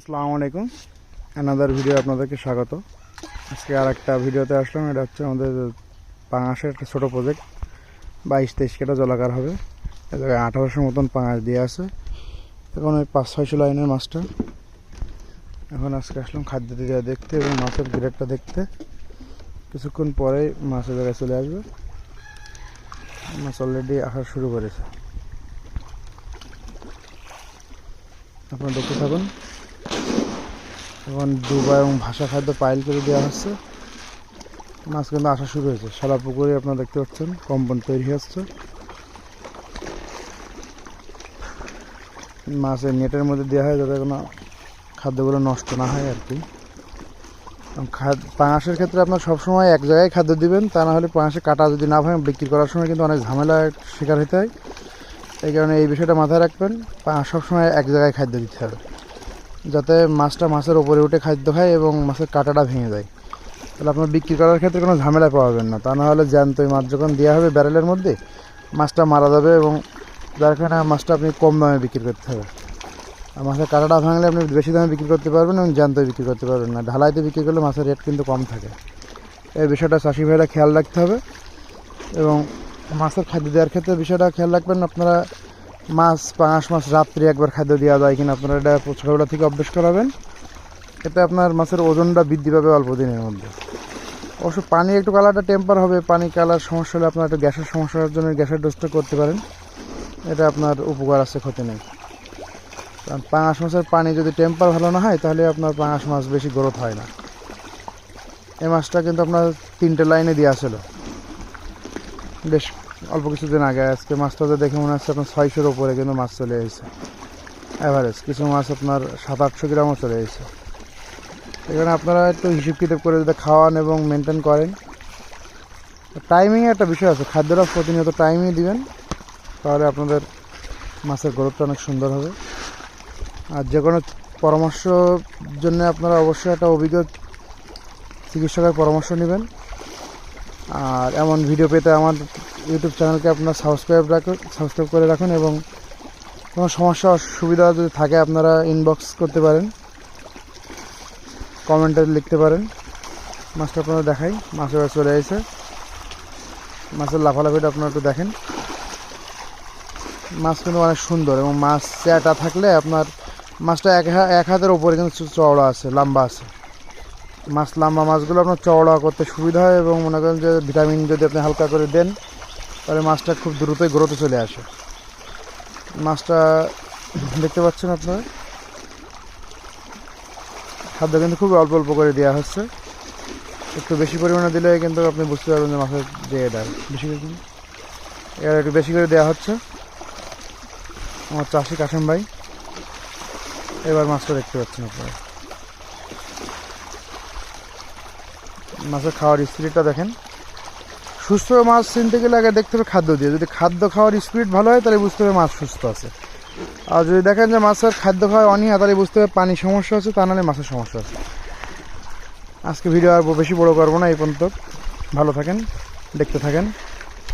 আসসালামু আলাইকুম। Another video আপনাদেরকে স্বাগত। আজকে আর একটা ভিডিওতে আসলাম। এটা হচ্ছে আমাদের পাঙাশের একটা ছোটো প্রজেক্ট, 22-23 কেটা জলাকার হবে। এ জায়গায় 1800 মতন পাঙাশ দিয়ে আছে। এখন ওই 500-600 লাইনের মাছটা। এখন আজকে আসলাম খাদ্য দিয়ে দেখতে এবং মাছের গ্রেডটা দেখতে। কিছুক্ষণ পরেই মাছের জায়গায় চলে আসবে। মাছ অলরেডি আসা শুরু করেছে, আপনারা দেখতে থাকুন। এখন ডুবা এবং ভাসা খাদ্য পাইল করে দেওয়া হচ্ছে। মাছ কিন্তু আসা শুরু হয়েছে। সারা পুকুরে আপনারা দেখতে পাচ্ছেন কম্পাউন্ড তৈরি হচ্ছে। মাছের নেটের মধ্যে দেওয়া হয় যাতে কোনো খাদ্যগুলো নষ্ট না হয় আর কি। পাঙাশের ক্ষেত্রে আপনার সবসময় এক জায়গায় খাদ্য দিবেন, তা না হলে পাঙাশের কাটা যদি না হয় বিক্রি করার সময় কিন্তু অনেক ঝামেলার শিকার হতে হয়। এই কারণে এই বিষয়টা মাথায় রাখবেন, পাঙাশ সবসময় এক জায়গায় খাদ্য দিতে হবে, যাতে মাছটা মাছের ওপরে উঠে খাদ্য খায় এবং মাছের কাঁটাটা ভেঙে যায়। তাহলে আপনার বিক্রি করার ক্ষেত্রে কোনো ঝামেলা পাবেন না। তা না হলে জ্যান্ত মাছ যখন দেওয়া হবে ব্যারেলের মধ্যে, মাছটা মারা যাবে এবং যার কারণে মাছটা আপনি কম দামে বিক্রি করতে হবে। আর মাছের কাঁটাটা ভাঙলে আপনি বেশি দামে বিক্রি করতে পারবেন এবং জ্যান্ত বিক্রি করতে পারবেন না। ঢালাইতে বিক্রি করলে মাছের রেট কিন্তু কম থাকে। এই বিষয়টা চাষি ভাইরা খেয়াল রাখতে হবে এবং মাছের খাদ্য দেওয়ার ক্ষেত্রে বিষয়টা খেয়াল রাখবেন। আপনারা পাঙাশ মাছ রাত্রি একবার খাদ্য দেওয়া যায় কিনা আপনারা এটা ছোটোবেলা থেকে অভ্যেস করাবেন। এতে আপনার মাছের ওজনটা বৃদ্ধি পাবে অল্প দিনের মধ্যে। অবশ্য পানি একটু কালারটা টেম্পার হবে। পানি কালার সমস্যা হলে আপনার একটু গ্যাসের সমস্যার জন্য গ্যাসের ডোজটা করতে পারেন। এটা আপনার উপকার আছে, ক্ষতি নেই। কারণ পাঙাশ মাছের পানি যদি টেম্পার ভালো না হয় তাহলে আপনার পাঙাশ মাছ বেশি গ্রোথ হয় না। এই মাছটা কিন্তু আপনার 3টে লাইনে দেওয়া ছিল বেশ অল্প কিছুদিন আগে। আজকে মাছটা দেখে মনে হচ্ছে আপনার 600-র উপরে কিন্তু মাছ চলে এসেছে অ্যাভারেজ। কিছু মাছ আপনার 700-800 গ্রামও চলে এসেছে। এখানে আপনারা একটু হিসেব কিতাব করে যদি খাওয়ান এবং মেনটেন করেন, টাইমিংয়ে একটা বিষয় আছে, খাদ্যটা প্রতিনিয়ত টাইমই দিবেন, তাহলে আপনাদের মাছের গ্রোথটা অনেক সুন্দর হবে। আর যে কোনো পরামর্শের জন্য আপনারা অবশ্যই একটা অভিজ্ঞ চিকিৎসকের পরামর্শ নেবেন। আর এমন ভিডিও পেতে আমার ইউটিউব চ্যানেলকে আপনারা সাবস্ক্রাইব করে রাখুন এবং কোনো সমস্যা অসুবিধা যদি থাকে আপনারা ইনবক্স করতে পারেন, কমেন্টে লিখতে পারেন। মাছটা আপনারা দেখাই, মাছের চলে এসেছে। মাছের লাফালাফিটা আপনারা একটু দেখেন। মাছ কিন্তু অনেক সুন্দর এবং মাছ চেয়াটা থাকলে আপনার মাছটা এক হাতের ওপরে কিন্তু চওড়া আছে, লম্বা আছে। লম্বা মাছগুলো আপনার চওড়া করতে সুবিধা হয় এবং মনে করেন যে ভিটামিন যদি আপনি হালকা করে দেন তাহলে মাছটা খুব দ্রুতই গ্রোথে চলে আসে। মাছটা দেখতে পাচ্ছেন আপনারা, খাদ্য কিন্তু খুব অল্প অল্প করে দেওয়া হচ্ছে। একটু বেশি পরিমাণে দিলে কিন্তু আপনি বুঝতে পারবেন যে মাছের যে এটা বেশি করে এর একটু বেশি করে দেওয়া হচ্ছে। আমার চাষি কাশেম ভাই এবার মাছটা দেখতে পাচ্ছেন আপনারা। মাছের খাওয়ার স্পিডটা দেখেন। সুস্থ মাছ চিনতে গেলে আগে দেখতে হবে খাদ্য দিয়ে। যদি খাদ্য খাওয়ার স্পিড ভালো হয় তাহলে বুঝতে হবে মাছ সুস্থ আছে। আর যদি দেখেন যে মাছের খাদ্য খাওয়া অনীহা তাহলে বুঝতে হবে পানির সমস্যা আছে, তা নাহলে মাছের সমস্যা আছে। আজকে ভিডিও আর বেশি বড় করবো না, এই পর্যন্ত। ভালো থাকেন, দেখতে থাকেন।